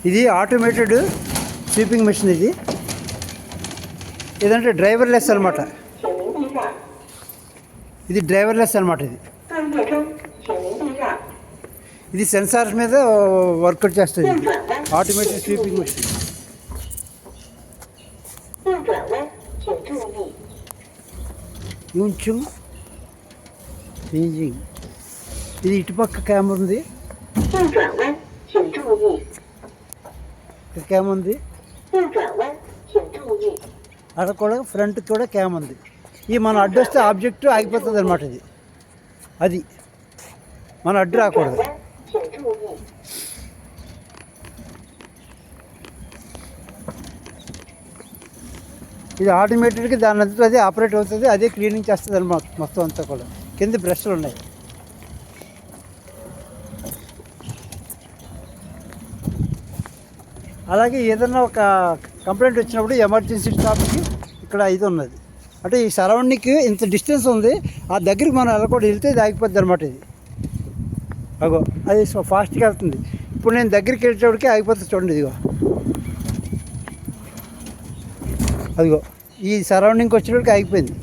ఇది automated sweeping machine. ఇది ఏదంటే డ్రైవర్లెస్ అనమాట. ఇది డ్రైవర్లెస్ అనమాట. ఇది సెన్సార్స్ మీద వర్కౌట్ చేస్తుంది. Automated sweeping machine. కొంచెం చేంజింగ్. ఇది ఇటుపక్క కెమెరా ఉంది, క్యామ్ ఉంది, అక్కడ కూడా ఫ్రంట్ కూడా క్యామ్ ఉంది. ఈ మన అడ్డు వస్తే ఆబ్జెక్ట్ ఆగిపోతుంది అనమాట. అది మన అడ్డు రాకూడదు. ఇది ఆటోమేటిక్గా దాని అంతా అదే ఆపరేట్ అవుతుంది, అదే క్లీనింగ్ చేస్తుంది అనమాట. మొత్తం అంతా కూడా కింద బ్రష్లు ఉన్నాయి. అలాగే ఏదన్నా ఒక కంప్లైంట్ వచ్చినప్పుడు ఎమర్జెన్సీ స్టాప్కి ఇక్కడ ఇది ఉన్నది. అంటే ఈ సరౌండింగ్కి ఇంత డిస్టెన్స్ ఉంది, ఆ దగ్గరికి మనం వెళ్ళకూడదు. వెళ్తే ఇది ఆగిపోద్ది అనమాట. ఇది అగో అది ఫాస్ట్గా వెళ్తుంది. ఇప్పుడు నేను దగ్గరికి వెళ్ళేటప్పటికి ఆగిపోతుంది. చూడండి, ఇదిగో అదిగో ఈ సరౌండింగ్కి వచ్చేటప్పటికి ఆగిపోయింది.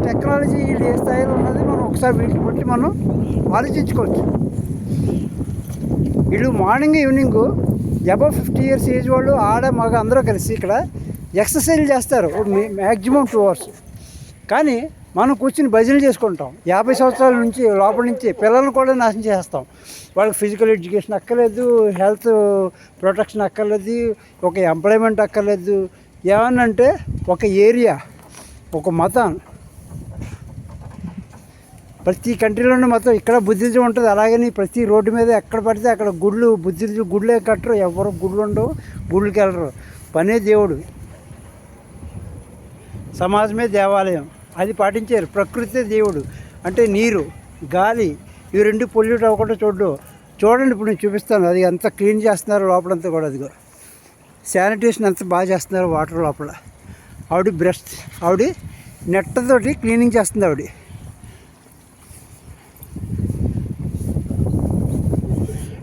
టెక్నాలజీ ఏ స్థాయిలో ఉన్నది మనం ఒకసారి వీటిని బట్టి మనం ఆలోచించుకోవచ్చు. వీళ్ళు morning evening above 50 years age వాళ్ళు ఆడ మగ అందరూ కలిసి ఇక్కడ ఎక్సర్సైజ్ చేస్తారు మ్యాక్సిమం 2 hours. కానీ మనం కూర్చుని భజన చేసుకుంటాం. 50 సంవత్సరాల నుంచి లోపల నుంచి పిల్లలను కూడా నాశనం చేస్తాం. వాళ్ళకి ఫిజికల్ ఎడ్యుకేషన్ అక్కర్లేదు, హెల్త్ ప్రొటెక్షన్ అక్కర్లేదు, ఒక ఎంప్లాయ్మెంట్ అక్కర్లేదు. ఏమన్నంటే ఒక ఏరియా, ఒక మతం, ప్రతి కంట్రీలోనే మొత్తం ఇక్కడ బుద్ధిజం ఉంటుంది. అలాగని ప్రతి రోడ్డు మీద ఎక్కడ పడితే అక్కడ గుళ్ళు, బుద్ధిజం గుళ్ళే కట్టరు. ఎవరు గుళ్ళు ఉండవు, గుళ్ళకి వెళ్ళరు. పనే దేవుడు, సమాజమే దేవాలయం. అది పాటించారు. ప్రకృతి దేవుడు అంటే నీరు, గాలి, ఇవి రెండు పొల్యూట్ అవ్వకుండా చూడండి. ఇప్పుడు నేను చూపిస్తాను. అది అంతా క్లీన్ చేస్తున్నారు లోపలంతా కూడా. అదిగో శానిటేషన్ అంతా బాగా చేస్తున్నారు వాటర్ లోపల. ఆవిడ నెట్టతోటి క్లీనింగ్ చేస్తుంది ఆవిడ.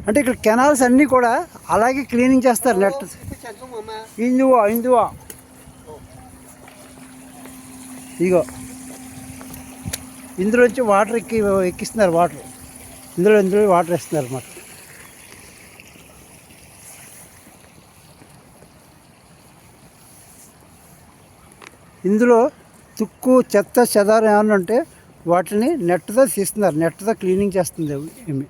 అంటే ఇక్కడ కెనాల్స్ అన్నీ కూడా అలాగే క్లీనింగ్ చేస్తారు. నెట్ ఇందువా ఇదిగో ఇందులోంచి వాటర్ ఎక్కిస్తున్నారు. ఇందులో వాటర్ వేస్తున్నారు అన్నమాట. ఇందులో తుక్కు, చెత్త, చెదారం ఏమన్నా ఉంటే వాటిని నెట్తో తీస్తున్నారు. నెట్తో క్లీనింగ్ చేస్తుంది ఏమి.